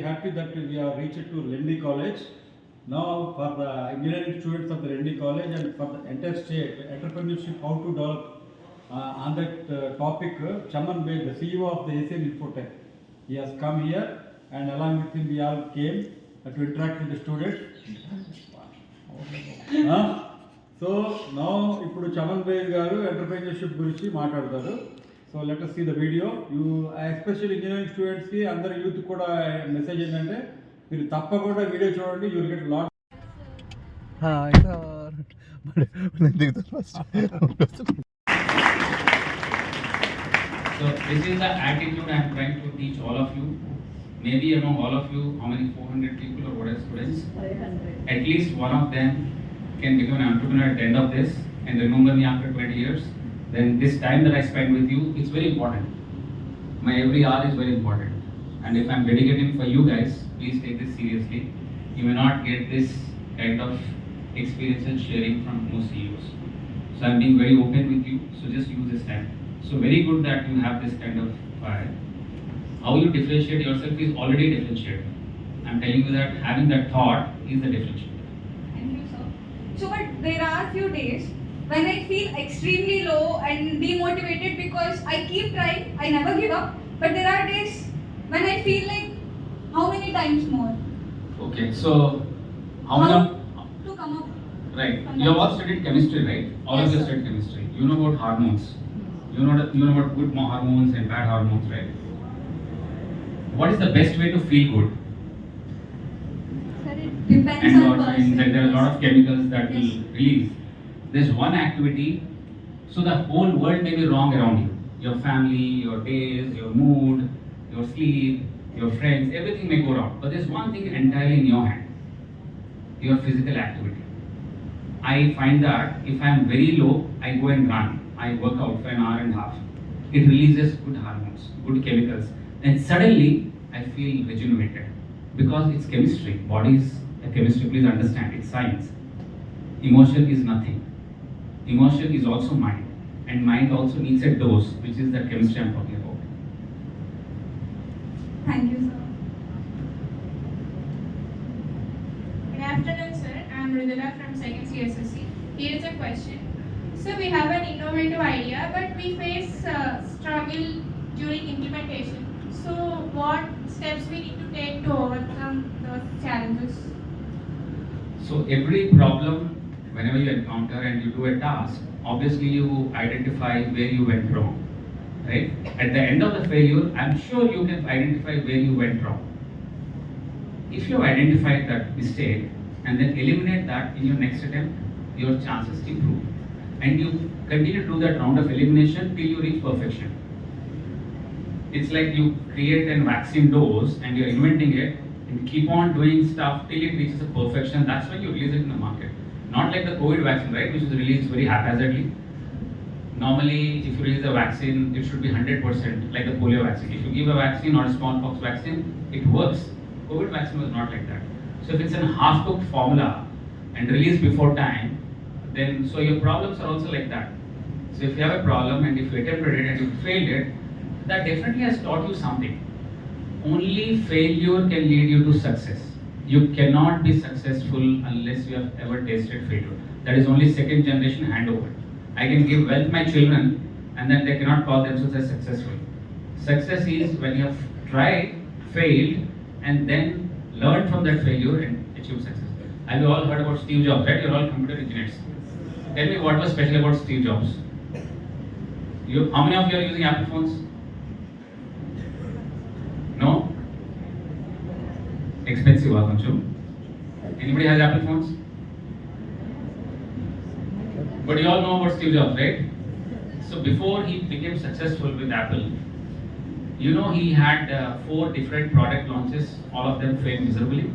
happy that we have reached to LENDI College. Now for the engineering students of the LENDI College and for the entire state, entrepreneurship, how to develop on that topic, Chaman Bey, the CEO of the ACN Infotechta, he has come here and along with him we all came to interact with the students. So now ఇప్పుడు చమన్ by గారు entrepreneurship గురించి మాట్లాడతారు. So let us see the video. You especially engineering students కి అందరు youth కూడా message ఏంటంటే మీరు తప్పకుండా వీడియో చూడండి. You will get lot. So this is the attitude I am trying to teach all of you. Maybe among all of you, how many 400 people or what are students? 500. At least one of them can become an entrepreneur at the end of this and remember me after 20 years. Then this time that I spend with you, it's very important. My every hour is very important. And if I'm dedicating for you guys, please take this seriously. You may not get this kind of experience and sharing from most CEOs. So I'm being very open with you, so just use this time. So very good that you have this kind of fire. How you differentiate yourself is already differentiated. I'm telling you that having that thought is the differentiator. Thank you, sir. So, but there are few days when I feel extremely low and demotivated because I keep trying, I never give up. But there are days when I feel like, how many times more? Okay, so how many? To come up. Right. You have all studied chemistry, right? All Yes, of you sir. studied chemistry. You know about hormones. You know about good hormones and bad hormones, right? What is the best way to feel good? Sir, it depends on Endorphins, and there are a lot of chemicals that Yes. will release. There's one activity, so the whole world may be wrong around you. Your family, your days, your mood, your sleep, your friends, everything may go wrong. But there's one thing entirely in your hand, your physical activity. I find that if I'm very low, I go and run. I work out for an hour and a half. It releases good hormones, good chemicals. And suddenly, I feel rejuvenated. Because it's chemistry. Body is a chemistry, please understand. It's science. Emotion is nothing. Emotion is also mind. And mind also needs a dose, which is the chemistry I'm talking about. Thank you, sir. Good afternoon, sir. I'm Rudula from 2nd CSSC. Here is a question. So we have an innovative idea, but we face struggle during implementation. So what steps we need to take to overcome those challenges? So every problem, whenever you encounter and you do a task, obviously you identify where you went wrong, right? At the end of the failure, I'm sure you can identify where you went wrong. If you have identified that mistake and then eliminate that in your next attempt, your chances improve. And you continue to do that round of elimination till you reach perfection. It's like you create a vaccine dose and you're inventing it and keep on doing stuff till it reaches a perfection. That's when you release it in the market. Not like the COVID vaccine, right, which is released very haphazardly. Normally, if you release a vaccine, it should be 100% like the polio vaccine. If you give a vaccine or a smallpox vaccine, it works. COVID vaccine was not like that. So if it's a half-cooked formula and released before time, then so your problems are also like that. So if you have a problem and if you attempted it and you failed it, that definitely has taught you something. Only failure can lead you to success. You cannot be successful unless you have ever tasted failure. That is only second generation handover. I can give wealth to my children and then they cannot call themselves as successful. Success is when you have tried, failed, and then learned from that failure and achieved success. Have you all heard about Steve Jobs, right? You're all computer engineers. Tell me what was special about Steve Jobs. How many of you are using Apple phones? No? Expensive, don't you? Anybody has Apple phones? But you all know about Steve Jobs, right? So before he became successful with Apple, you know he had 4 different product launches, all of them failed miserably.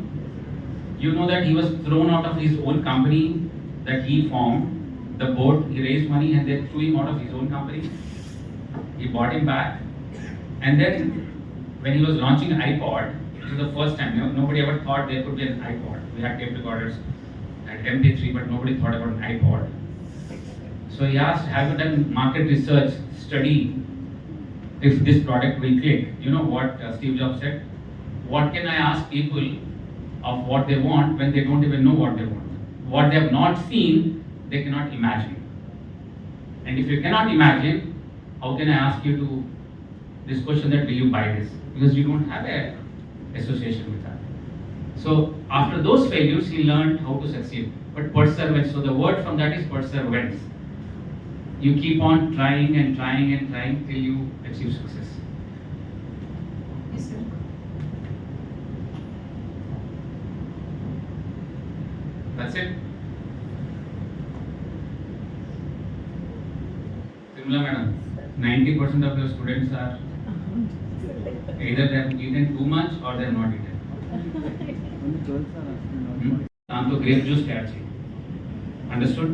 You know that he was thrown out of his own company that he formed, the board, he raised money and they threw him out of his own company. He bought him back. And then when he was launching iPod, it was the first time, nobody ever thought there could be an iPod. We had tape recorders at MP3, but nobody thought about an iPod. So he asked, have you done market research, study if this product will click? You know what Steve Jobs said? what can I ask people of what they want when they don't even know what they want? What they have not seen, they cannot imagine. And if you cannot imagine, how can I ask you to this question that will you buy this? Because you don't have a association with that. So after those failures, he learned how to succeed. But perseverance, so the word from that is perseverance. You keep on trying and trying and trying till you achieve success. Yes, sir. That's it. Simla madam, 90% of your students are either they have eaten too much or they have not eaten. शाम को grape juice तैयार चाहिए. Understood?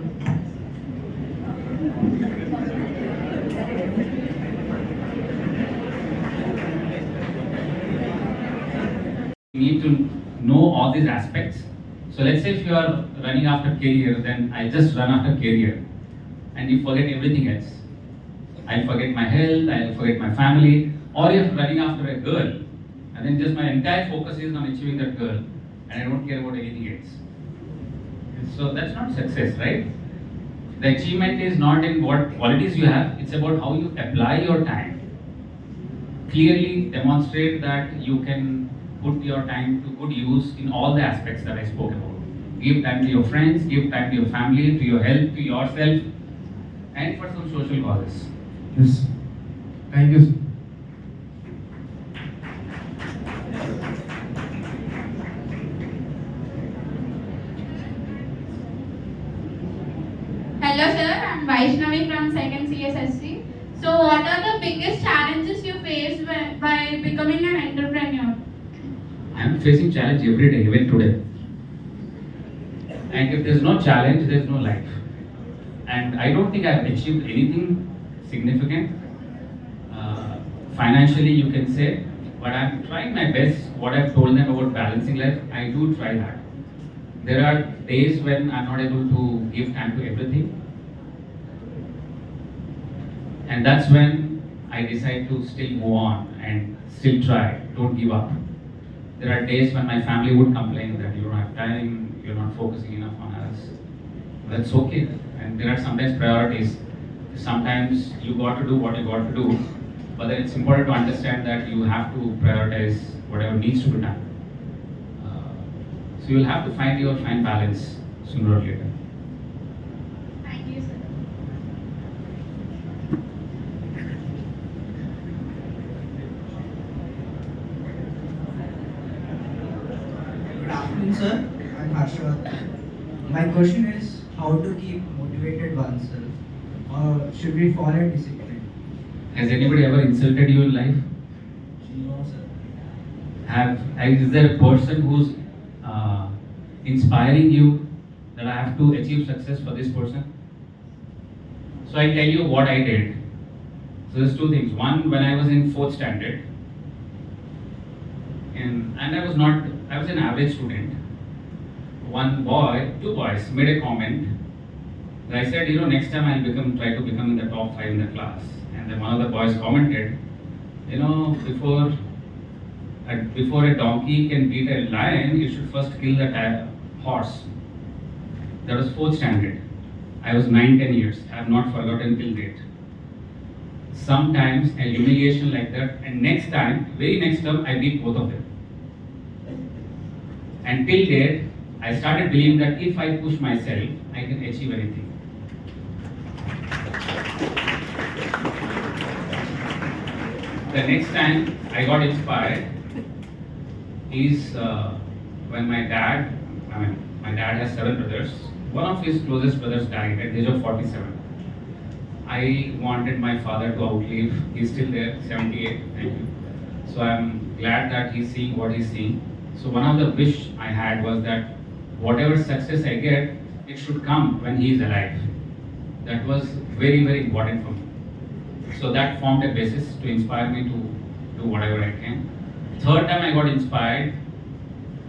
You need to know all these aspects. So let's say if you are running after career, then I just run after career and you forget everything else. I'll forget my health, I'll forget my family, or you're running after a girl and then just my entire focus is on achieving that girl and I don't care about anything else. So that's not success, right? The achievement is not in what qualities you have, it's about how you apply your time. Clearly demonstrate that you can put your time to good use in all the aspects that I spoke about. Give time to your friends, give time to your family, to your health, to yourself, and for some social causes. Yes. Thank you, sir. Hello sir, I'm Vaishnavi from 2nd CSSC. So what are the biggest challenges you face by becoming an entrepreneur? I am facing challenge every day, even today. And if there's no challenge, there's no life. And I don't think I've achieved anything significant. Financially, you can say, but I'm trying my best. What I've told them about balancing life, I do try that. There are days when I'm not able to give time to everything. And that's when I decide to still move on and still try, don't give up. There are days when my family would complain that you don't have time, you're not focusing enough on us. That's okay. And there are sometimes priorities. Sometimes you got to do what you got to do, but then it's important to understand that you have to prioritize whatever needs to be done. So you'll have to find your fine balance sooner or later. Thank you sir. Good afternoon, sir. I'm Harshad. My question is how to keep motivated oneself, or should we follow discipline? Has anybody ever insulted you in life? No, sir. Is there a person who's inspiring you that I have to achieve success for this person? So I tell you what I did. So there's two things. One, when I was in 4th standard, and I was an average student. Two boys made a comment. I said, next time I'll try to become in the top 5 in the class. And then one of the boys commented, before a donkey can beat a lion, you should first kill the horse. That was 4th standard. I was 9-10 years. I have not forgotten till date. Sometimes a humiliation like that, and very next term, I beat both of them. And till date, I started believing that if I push myself, I can achieve anything. The next time I got inspired is when my dad has 7 brothers. One of his closest brothers died at the age of 47. I wanted my father to outlive. He's still there, 78. Thank you. So I'm glad that he's seeing what he's seeing. So one of the wish I had was that whatever success I get, it should come when he is alive. That was very, very important for me. So that formed a basis to inspire me to do whatever I can. Third time I got inspired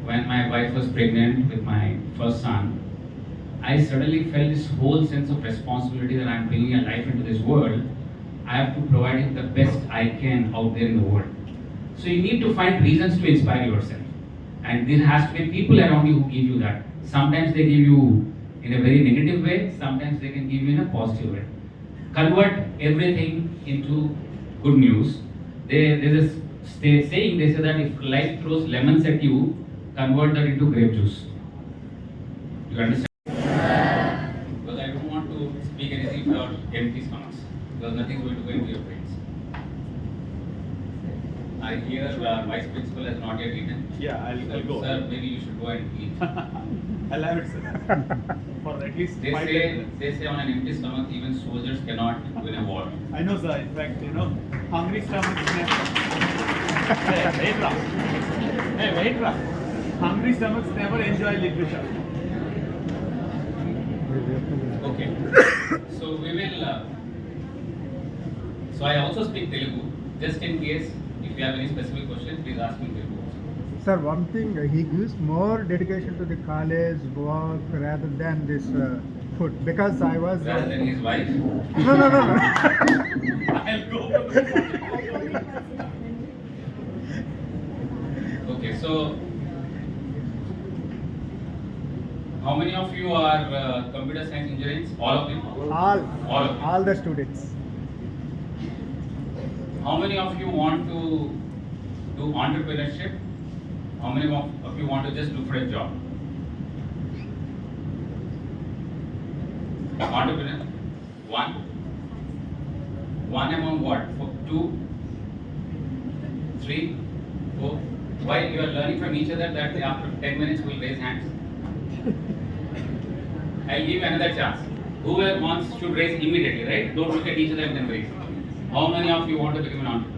when my wife was pregnant with my first son. I suddenly felt this whole sense of responsibility that I'm bringing a life into this world. I have to provide him the best I can out there in the world. So you need to find reasons to inspire yourself. And there has to be people around you who give you that. Sometimes they give you in a very negative way, sometimes they can give you in a positive way. Convert everything into good news. There's a saying, they say that if life throws lemons at you, convert that into grape juice. You understand? Because I don't want to speak anything for empty stomachs, because nothing is going to go into your brains. I hear Vice Principal has not yet eaten. Yeah, I'll go. Sir, maybe you should go and eat. I'll have it, sir. For at least They 5 say, minutes. they say on an empty stomach, even soldiers cannot win a war. I know, sir. In fact, hungry stomachs never. Hey, wait, Ra. Hungry stomachs never enjoy literature. Okay. So we will. So I also speak Telugu. Just in case, if you have any specific question, please ask me in Telugu. Sir, one thing, he gives more dedication to the college work rather than this food, because I was... Rather than his wife. No. I'll go for this. Okay, so how many of you are computer science engineers? All of them? All of them. All the students. How many of you want to do entrepreneurship? How many of you want to just look for a job? Entrepreneur? One? One among what? 2? 3? 4? While you are learning from each other, that after 10 minutes we'll raise hands. I'll give you another chance. Whoever wants should raise immediately, right? Don't look at each other and then raise. How many of you want to become an entrepreneur?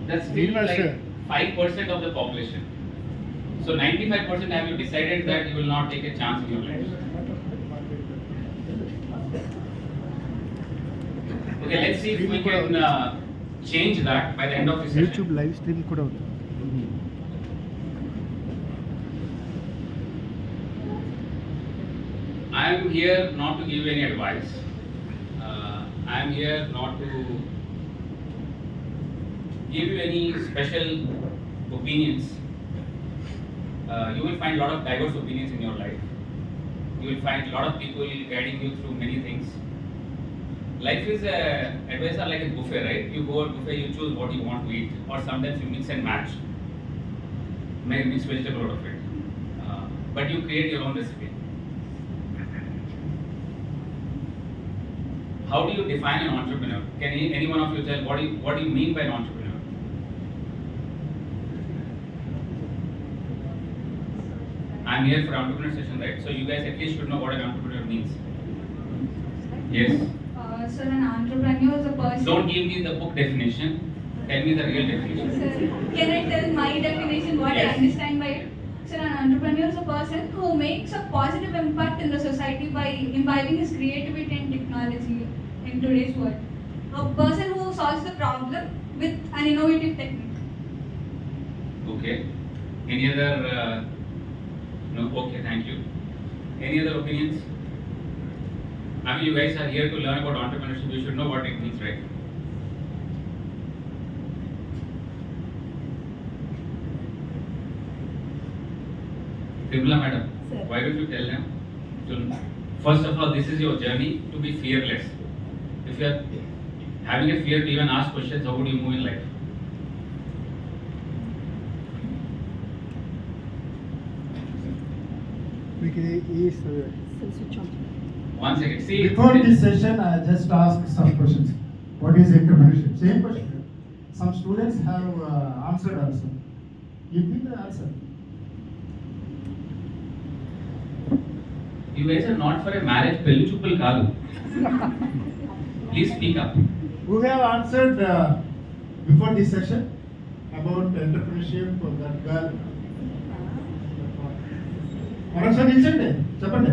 That's still like 5% of the population. So 95% have you decided that you will not take a chance in your life. Okay, let's see if we can change that by the end of this session. YouTube live stream kuda undi. I am here not to give you any advice. I am here not to give you any special opinions. You will find a lot of diverse opinions in your life. You will find a lot of people guiding you through many things. Life is advice are like a buffet, right? You go to a buffet, you choose what you want to eat, or sometimes you mix and match. Make mix vegetable out of it. But you create your own recipe. How do you define an entrepreneur? Can any one of you tell what do you mean by an entrepreneur? I'm here for entrepreneur session, right? So you guys at least should know what an entrepreneur means. Yes. Sir, an entrepreneur is a person. Don't give me the book definition. Tell me the real definition. Sir, can I tell my definition, what Yes. I understand by it? Sir, an entrepreneur is a person who makes a positive impact in the society by imbibing his creativity and technology in today's world. A person who solves the problem with an innovative technique. Okay. Any other? No. Okay. Thank you. Any other opinions? I mean, you guys are here to learn about entrepreneurship. You should know what it means, right? Timla madam, Sir. why don't you tell them? First of all, this is your journey to be fearless. If you are having a fear to even ask questions, how would you move in life? One second. See, Before this session, I just asked some questions. What is entrepreneurship? Same question. Some students have answered also. Give me the answer. you guys are not for a marriage. Pelli chuppal kaadu. Please speak up. Who have answered before this session about entrepreneurship or that girl? మరొకసారి నిల్చండి చెప్పండి.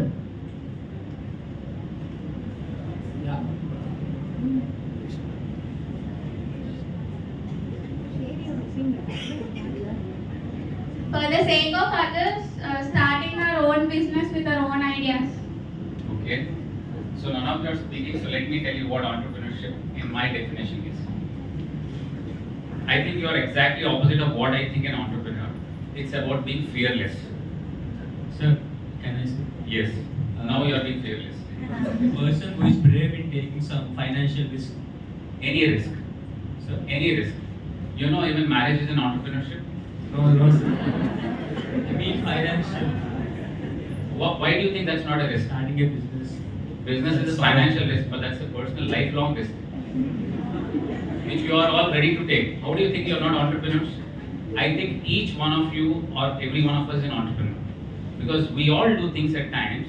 For the sake of others, starting our own business with our own ideas. Okay. So none of you are speaking. So let me tell you what entrepreneurship in my definition is. I think you are exactly opposite of what I think an entrepreneur. It's about being fearless. Sir, can I say? Yes. Now you are being fearless. The person who is brave in taking some financial risk. Any risk. Sir? Any risk. You know, even marriage is an entrepreneurship. No, sir. I mean financial. Why do you think that's not a risk? Starting a business. Business is a financial risk, but that's a personal, lifelong risk, which you are all ready to take. How do you think you are not entrepreneurs? I think each one of you or every one of us is an entrepreneur, because we all do things at times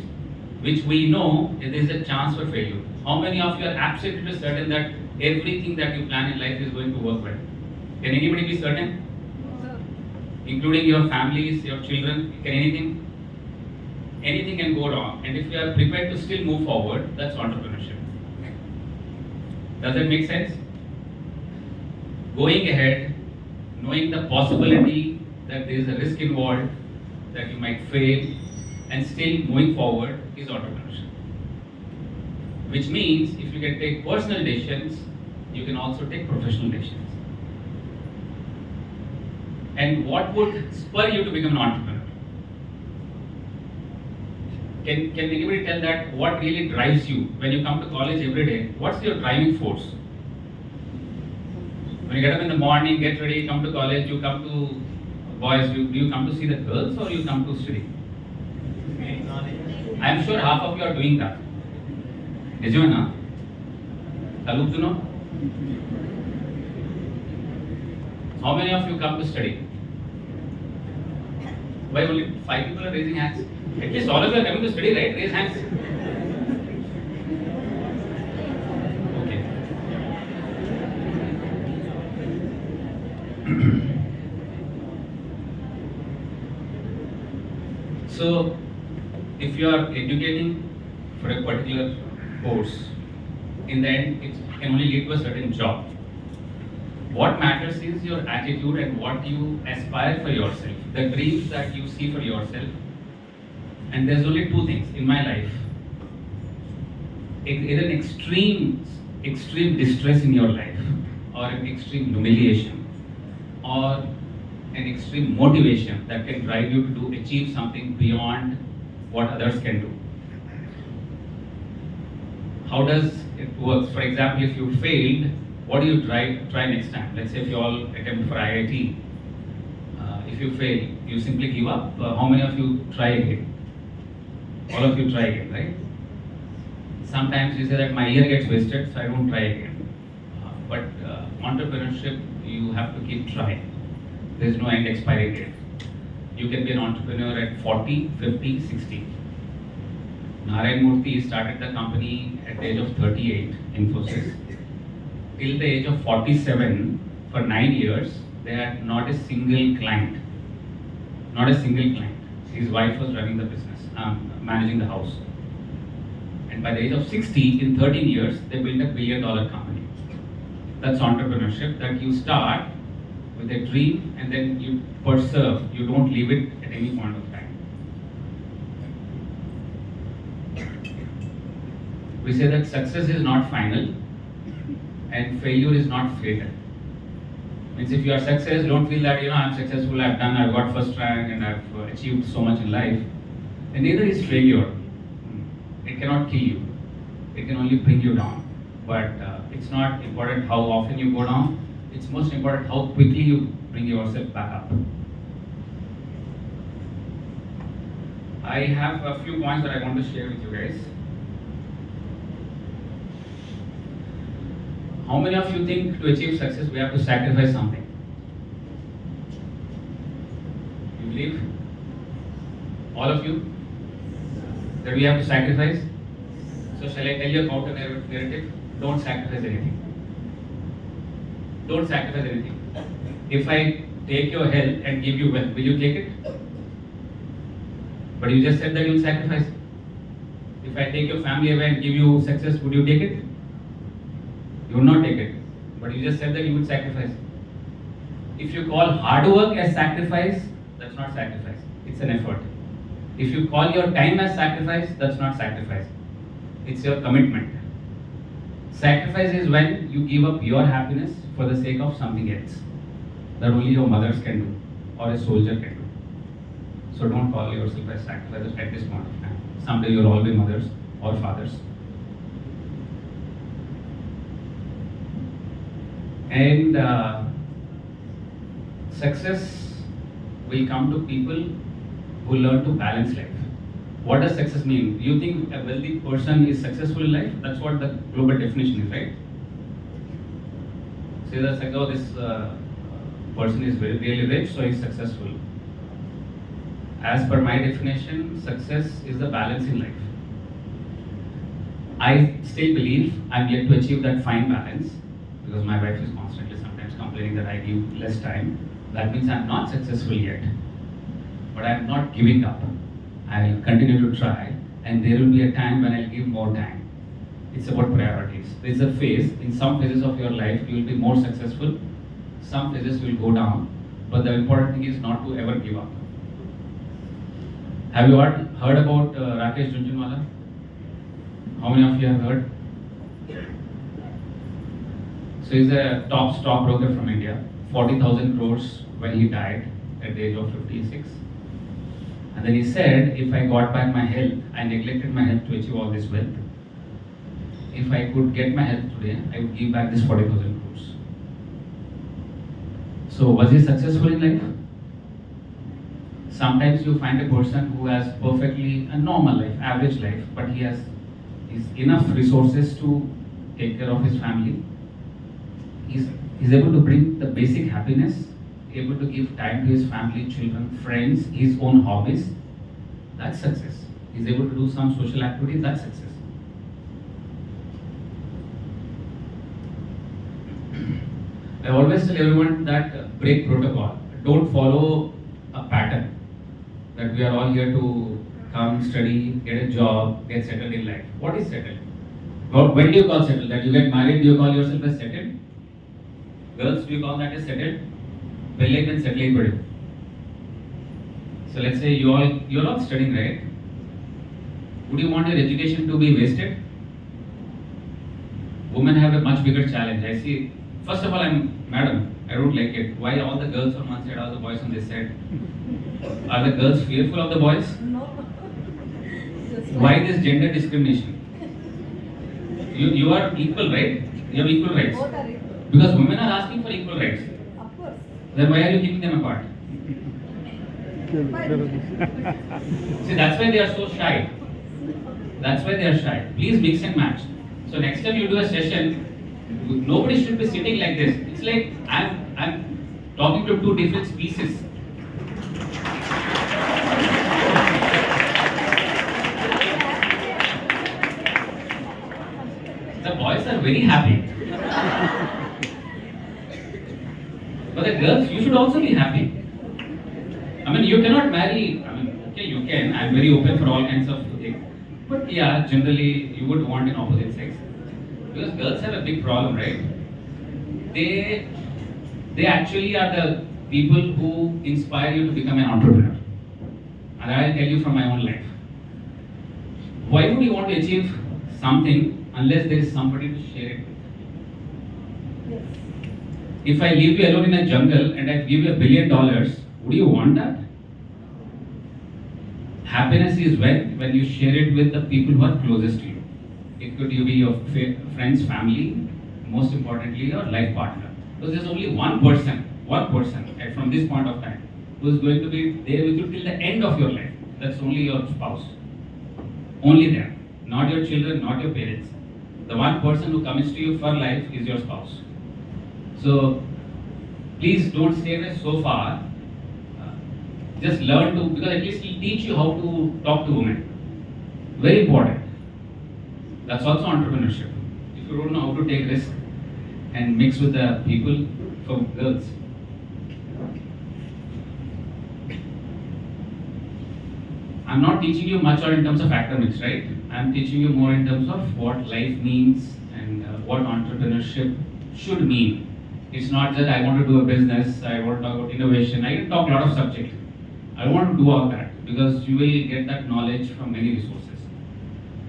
which we know there is a chance for failure. How many of you are absolutely certain that everything that you plan in life is going to work well? Can anybody be certain? Including your families, your children? Can anything? Anything can go wrong, and if you are prepared to still move forward, that's entrepreneurship. Does that make sense? Going ahead, knowing the possibility that there is a risk involved, that you might fail, and still moving forward is entrepreneurship. Which means if you can take personal decisions, you can also take professional decisions. And what would spur you to become an entrepreneur? Can anybody tell that what really drives you when you come to college every day? What's your driving force? When you get up in the morning, get ready, come to college, you come to boys, do you come to see the girls or you come to study? I am sure half of you are doing that. Nijamena? Taluktuno? How many of you come to study? Why only 5 people are raising hands? At least all of you are coming to study, right? Raise hands. Okay. So, if you are educating for a particular course, in the end, it can only lead to a certain job. What matters is your attitude and what you aspire for yourself, the dreams that you see for yourself. And there's only two things in my life. Either an extreme distress in your life, or an extreme humiliation, or an extreme motivation that can drive you to achieve something beyond what others can do. How does it work? For example, if you failed, what do you try next time? Let's say if you all attempt for IIT, if you fail, you simply give up. How many of you try again? All of you try again, right? Sometimes you say that my year gets wasted, so I don't try again. But entrepreneurship, you have to keep trying. There is no end expiry date. You can be an entrepreneur at 40, 50, 60. Narayan Murthy started the company at the age of 38, Infosys. Till the age of 47, for 9 years, they had not a single client. Not a single client. His wife was running the business, managing the house. And by the age of 60, in 13 years, they built $1 billion company. That's entrepreneurship, that you start with a dream and then you persevere. You don't leave it at any point of time. We say that success is not final and failure is not fatal. Means if you are success, don't feel that I'm successful, I've got first rank and I've achieved so much in life. And neither is failure. It cannot kill you. It can only bring you down. But it's not important how often you go down. It's most important how quickly you bring yourself back up. I have a few points that I want to share with you guys. How many of you think to achieve success we have to sacrifice something? You believe? All of you? That we have to sacrifice? So shall I tell you a counter narrative? Don't sacrifice anything. Don't sacrifice anything. If I take your health and give you wealth, will you take it? But you just said that you'll sacrifice. If I take your family away and give you success, would you take it? You would not take it. But you just said that you would sacrifice. If you call hard work as sacrifice, that's not sacrifice. It's an effort. If you call your time as sacrifice, that's not sacrifice. It's your commitment. Sacrifice is when you give up your happiness for the sake of something else. that only your mothers can do or a soldier can do. So don't call yourself as sacrifices at this point of time. Someday you'll all be mothers or fathers. And success will come to people who learn to balance life. What does success mean? You think a wealthy person is successful in life? That's what the global definition is, right? Say that like, oh, this person is really rich, so he's successful. As per my definition, success is the balance in life. I still believe I'm yet to achieve that fine balance because my wife is constantly sometimes complaining that I give less time. That means I'm not successful yet. But I'm not giving up. I'll continue to try, and there will be a time when I'll give more time. It's about priorities. There's a phase. In some phases of your life, you will be more successful. Some phases will go down. But the important thing is not to ever give up. Have you heard about Rakesh Jhunjhunwala? How many of you have heard? So he's a top stockbroker from India. 40,000 crores when he died at the age of 56. And then he said, if I got back my health, I neglected my health to achieve all this wealth. If I could get my health today, I would give back this 40,000 crores. So was he successful in life? Sometimes you find a person who has perfectly a normal life, average life, but he has enough resources to take care of his family. He's able to bring the basic happiness, able to give time to his family, children, friends, his own hobbies. That's success. He's able to do some social activities. That's success. I always tell everyone that break protocol. Don't follow a pattern. That we are all here to come, study, get a job, get settled in life. What is settled? When do you call settled? That you get married, do you call yourself as settled? Girls, do you call that as settled? Pelle then settling pade. So let's say you're all studying, right? Would you want your education to be wasted? Women have a much bigger challenge. I see. First of all, madam, I don't like it. Why all the girls on one side, all the boys on this side? Are the girls fearful of the boys? No. Why this gender discrimination? You are equal, right? You have equal rights. Both are equal. Because women are asking for equal rights. Of course. Then why are you keeping them apart? See, that's why they are so shy. That's why they are shy. Please mix and match. So next time you do a session, nobody should be sitting like this. It's like I'm talking to two different species. The boys are very happy. But the girls, you should also be happy. I mean, you cannot marry, okay, you can. I'm very open for all kinds of things. But yeah, generally, you would want an opposite sex. Because girls have a big problem, right? They actually are the people who inspire you to become an entrepreneur. And I'll tell you from my own life. Why would you want to achieve something unless there is somebody to share it with? Yes. If I leave you alone in a jungle and I give you $1 billion, would you want that? Happiness is when you share it with the people who are closest to you. It could be your friends, family, most importantly your life partner. Because there's only one person from this point of time who is going to be there with you till the end of your life. That's only your spouse. Only them. Not your children, not your parents. The one person who commits to you for life is your spouse. So please don't stay there so far. Just learn to, because at least he'll teach you how to talk to women. Very important. That's also entrepreneurship. If you don't know how to take risk and mix with the people, for girls. I'm not teaching you much in terms of academics, right? I'm teaching you more in terms of what life means and what entrepreneurship should mean. It's not that I want to do a business, I want to talk about innovation. I can talk a lot of subjects. I want to do all that because you will get that knowledge from many resources.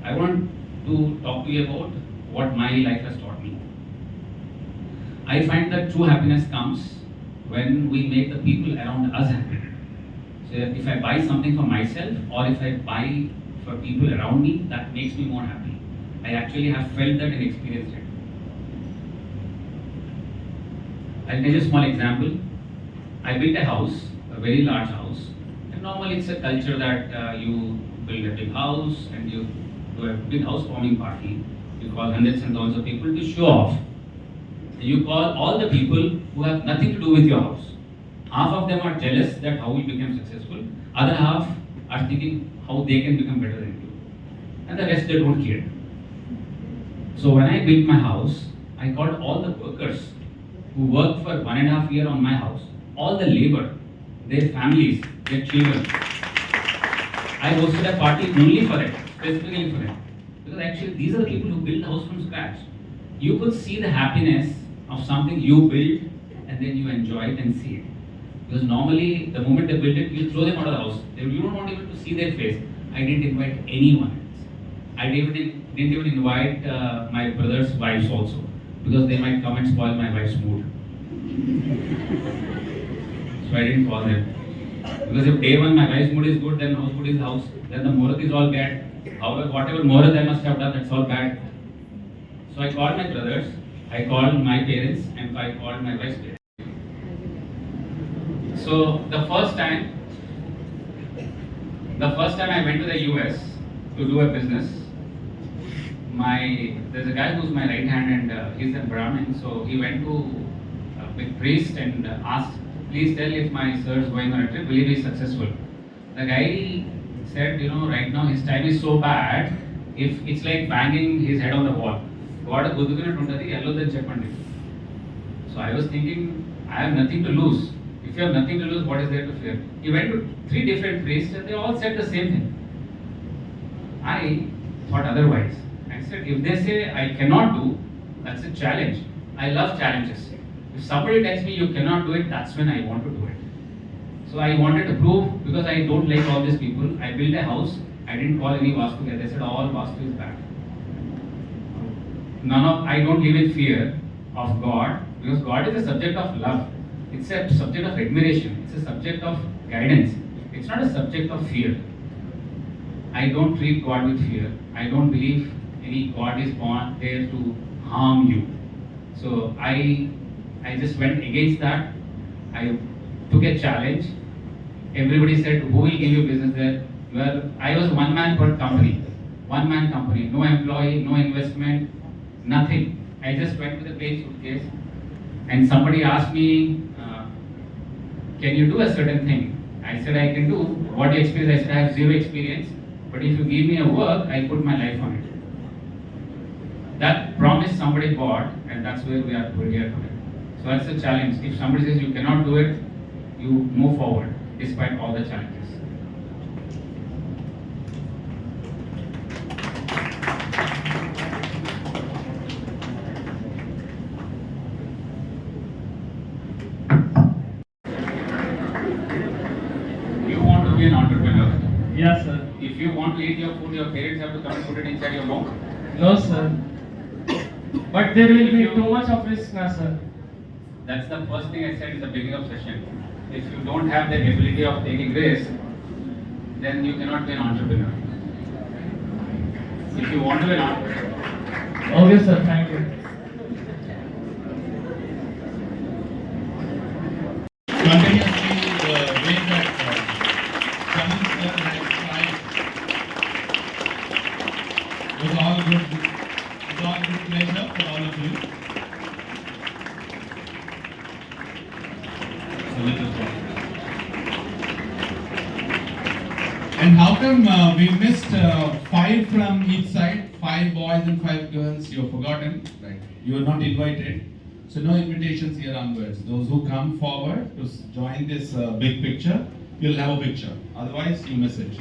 I want to talk to you about what my life has taught me. I find that true happiness comes when we make the people around us happy. So if I buy something for myself or if I buy for people around me, that makes me more happy. I actually have felt that and experienced it. I'll tell you a small example. I built a house, a very large house, and normally it's a culture that you build a big house and you do a big housewarming party. You call hundreds and thousands of people to show off. You call all the people who have nothing to do with your house. Half of them are jealous that how you became successful. Other half are thinking how they can become better than you. And the rest they don't care. So when I built my house, I called all the workers who worked for 1.5 years on my house, all the labor, their families, their children. I hosted a party only for it, specifically for it. Because actually these are the people who built the house from scratch. You could see the happiness of something you built and then you enjoy it and see it. Because normally the moment they build it, you throw them out of the house. You don't want even to see their face. I didn't invite anyone else. I didn't even invite my brother's wives also. Because they might come and spoil my wife's mood. So I didn't call them. Because if day one my wife's mood is good, then house food is house. Then the muhurat is all bad. However, whatever muhurat I must have done, that's all bad. So I called my brothers, I called my parents, and I called my wife's parents. So the first time I went to the US to do a business, there's a guy who's my right hand and he's a Brahmin, so he went to a big priest and asked, please tell if my sir is going on a trip, will he be successful? The guy said, right now his time is so bad, if it's like banging his head on the wall. So I was thinking, I have nothing to lose. If you have nothing to lose, what is there to fear? He went to 3 different priests and they all said the same thing. I thought otherwise. I said, if they say I cannot do, that's a challenge. I love challenges. If somebody tells me you cannot do it, that's when I want to do it. So I wanted to prove, because I don't like all these people, I built a house, I didn't call any Vastu here. They said all Vastu is bad. I don't live in fear of God, because God is a subject of love. It's a subject of admiration. It's a subject of guidance. It's not a subject of fear. I don't treat God with fear. I don't believe any God is born there to harm you. So I just went against that. I took a challenge. Everybody said, who will give you business there? Well, I was one man per company. One man company. No employee, no investment, nothing. I just went with a plain suitcase. And somebody asked me, can you do a certain thing? I said, I can do. What experience? I said, I have 0 experience. But if you give me a work, I put my life on it. That promise somebody bought, and that's where we are here today. So that's a challenge. If somebody says you cannot do it, you move forward despite all the challenges. You want to be an entrepreneur? Yes, sir. If you want to eat your food, your parents have to come and put it inside your mouth. No, sir. But there will be too much of risk now, sir. That's the first thing I said in the beginning of session. If you don't have the ability of taking risk, then you cannot be an entrepreneur. If you want to be an entrepreneur. Okay, sir. Thank you. Continuously, the way that Chaman sir has tried was all good. It's all good pleasure for all of you. So let us go. And how come we missed 5 from each side? 5 boys and 5 girls. You have forgotten, right? You were not invited. So no invitations here onwards. Those who come forward to join this big picture, you'll have a picture. Otherwise, you miss it.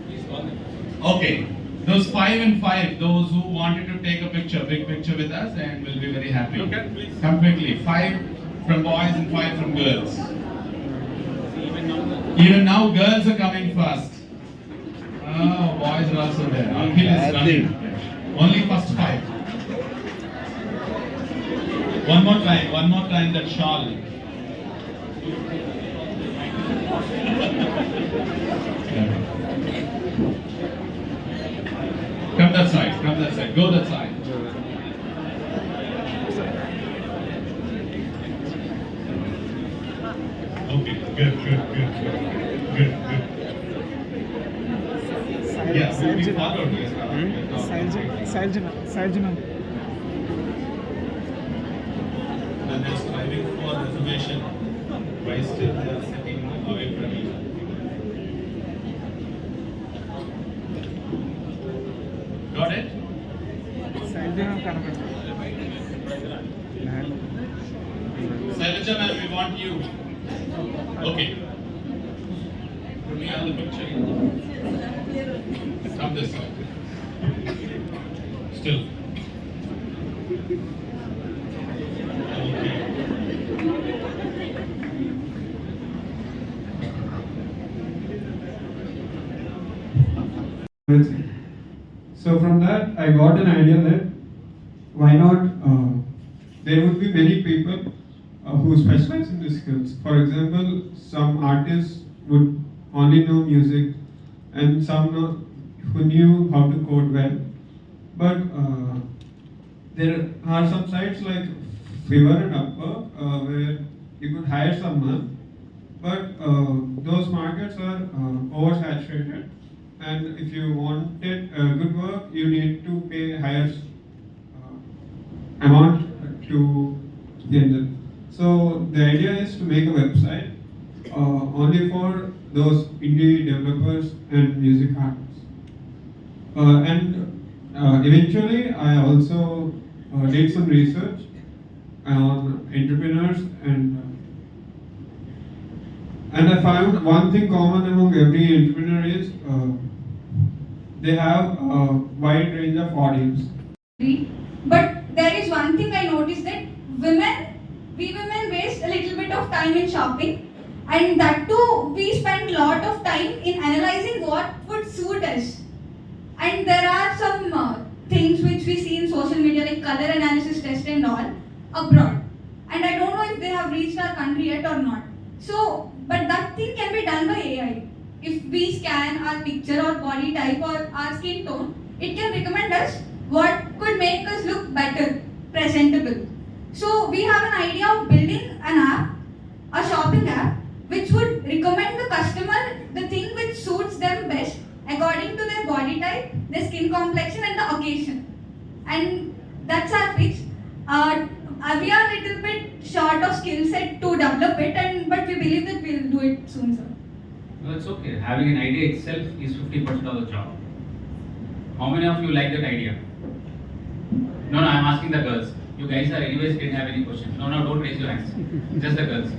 Please call them. Okay. Those 5 and 5, those who wanted to take a picture, big picture with us, and will be very happy. Okay, please. Come quickly. 5 from boys and 5 from girls. Even now, girls are coming first. Oh, boys are also there. Akhil is running. Only first 5. One more time, that shawl. Come that side, go that side. Okay, good. Yeah, we followed here. When they're striving for reservation, why still they are sitting away from each other? Got it? Sailaja ma'am, we want you. Okay. Put me on the picture. Come this side. Still. Okay. So from that, I got an idea that why not, there would be many people who specialize in these skills. For example, some artists would only know music and some who knew how to code well. But there are some sites like Fiverr and Upwork where you could hire someone, but those markets are oversaturated. And if you wanted good work, you need to pay higher amount to the vendor. So the idea is to make a website only for those indie developers and music artists. Eventually, I also did some research on entrepreneurs and I found one thing common among every entrepreneur is they have a wide range of audience. But there is one thing I noticed that we women waste a little bit of time in shopping, and that too we spend a lot of time in analyzing what would suit us. And there are some things which we see in social media like color analysis test and all abroad. And I don't know if they have reached our country yet or not. So, but that thing can be done by AI. If we scan our picture or body type or our skin tone, it can recommend us what could make us look better, presentable. So we have an idea of building an app, a shopping app, which would recommend the customer the thing which suits them best according to their body type, their skin complexion and the occasion. And that's our pitch. We are a little bit short of skill set to develop it, but we believe that we'll do it soon, sir. No, it's okay. Having an idea itself is 50% of the job. How many of you like that idea? No, I'm asking the girls. You guys are anyways didn't have any questions. No, don't raise your hands. Just the girls.